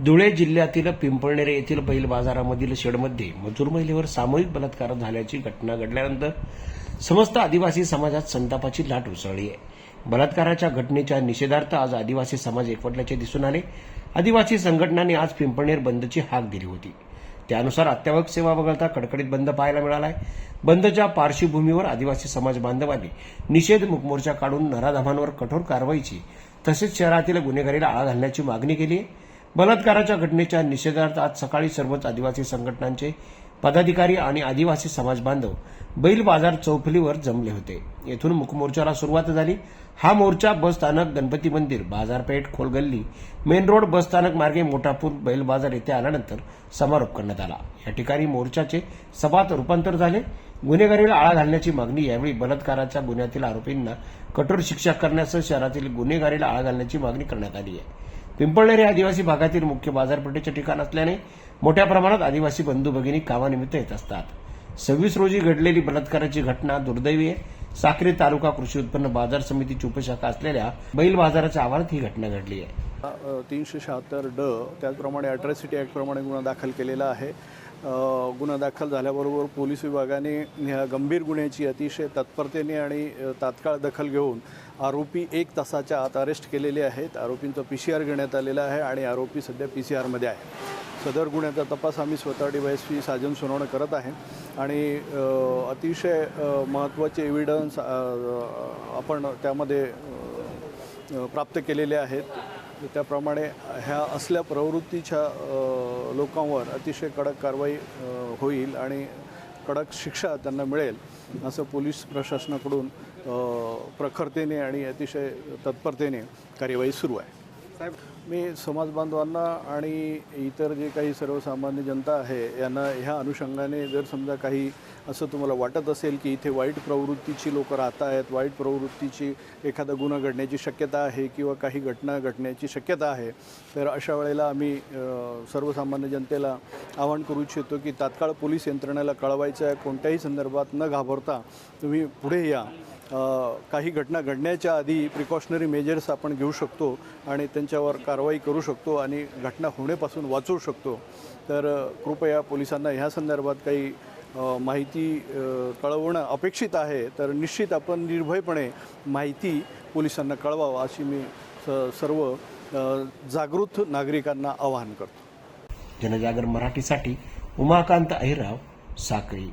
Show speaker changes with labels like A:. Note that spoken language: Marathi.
A: धुळे जिल्ह्यातील पिंपळनेर येथील बैल बाजारामधील शेडमध्ये मजूर महिलेवर सामूहिक बलात्कार झाल्याची घटना घडल्यानंतर समस्त आदिवासी समाजात संतापाची लाट उसळली आहे। बलात्काराच्या घटनेच्या निषेधार्थ आज आदिवासी समाज एकवटल्याचे दिसून आले। आदिवासी संघटनांनी आज पिंपळनेर बंदची हाक दिली होती। त्यानुसार अत्यावश्यक सेवा वगळता कडकडीत बंद पाहायला मिळाला आहे। बंदच्या पार्श्वभूमीवर आदिवासी समाज बांधवांनी निषेध मोर्चा काढून नराधमांवर कठोर कारवाईची तसेच शहरातील गुन्हेगारीला आळा घालण्याची मागणी केली आहे। बलात्काराच्या घटनेच्या निषेधार्थ आज सकाळी सर्वच आदिवासी संघटनांचे पदाधिकारी आणि आदिवासी समाज बांधव बैल बाजार चौफुलीवर जमले होते। येथून मुकमोर्चाला सुरुवात झाली। हा मोर्चा बस स्थानक, गणपती मंदिर, बाजारपेठ, खोलगल्ली, मेन रोड, बस स्थानक मार्गे मोठापूर बैल बाजार येथे आल्यानंतर समारोप करण्यात आला। या ठिकाणी मोर्चाचे सभात रूपांतर झाले। गुन्हेगारीला आळा घालण्याची मागणी यावेळी बलात्काराच्या गुन्ह्यातील आरोपींना कठोर शिक्षा करण्यासह शहरातील गुन्हेगारीला आळा घालण्याची मागणी करण्यात आली आहे। पिंपळनेर हे आदिवासी भागातील मुख्य बाजारपेठेचे ठिकाण असल्याने मोठ्या प्रमाणात आदिवासी बंधू भगिनी कामानिमित्त येत असतात। 26 रोजी घडलेली बलात्काराची घटना दुर्दैवी आहे। साक्री तालुका कृषी उत्पन्न बाजार समितीची उपशाखा असलेल्या बैल बाजाराच्या आवारात ही घटना घडली आहे।
B: 376 ड त्याचप्रमाणे अॅट्रॉसिटी ॲक्ट प्रमाणे गुन्हा दाखल केलेला आहे। गुन्हा दाखल झाल्याबरोबर पोलीस विभागाने ह्या गंभीर गुन्ह्याची अतिशय तत्परतेने आणि तात्काळ दखल घेऊन आरोपी 1 तासाच्या आत अरेस्ट केलेले आहेत। आरोपींचा PCR घेण्यात आलेला आहे आणि आरोपी सध्या PCR मध्ये आहे। सदर गुन्ह्याचा तपास आम्ही स्वतः DYSP साजन सोनवणे करत आहे आणि अतिशय महत्त्वाचे एव्हिडन्स आपण त्यामध्ये प्राप्त केलेले आहेत। त्याप्रमाणे ह्या असल्या प्रवृत्तीच्या लोकांवर अतिशय कडक कारवाई होईल आणि कडक शिक्षा त्यांना मिळेल असं पोलीस प्रशासनाकडून प्रखरतेने आणि अतिशय तत्परतेने कार्यवाही सुरू आहे। साहेब, मी समाज बांधवांना आणि इतर जे काही सर्वसामान्य जनता आहे यांना ह्या अनुषंगाने जर समजा काही असं तुम्हाला वाटत असेल की इथे वाईट प्रवृत्तीची लोक राहत आहेत, वाईट प्रवृत्तीची एखादा गुन्हा घडण्याची शक्यता आहे किंवा काही घटना घडण्याची शक्यता आहे, तर अशा वेळेला आम्ही सर्वसामान्य जनतेला आवाहन करू इच्छितो की तात्काळ पोलीस यंत्रणेला कळवायचं आहे। कोणत्याही संदर्भात न घाबरता तुम्ही पुढे या। काही घटना घडण्याच्या आधी प्रिकॉशनरी मेजर्स आपण घेऊ शकतो आणि त्यांच्यावर कारवाई करू शकतो आणि घटना होण्यापासून वाचवू शकतो। तर कृपया पोलिसांना ह्या संदर्भात काही माहिती कळवणं अपेक्षित आहे, तर निश्चित आपण निर्भयपणे माहिती पोलिसांना कळवावं अशी मी सर्व जागृत नागरिकांना आवाहन करतो।
A: जनजागर मराठीसाठी उमाकांत अहिरराव, साक्री।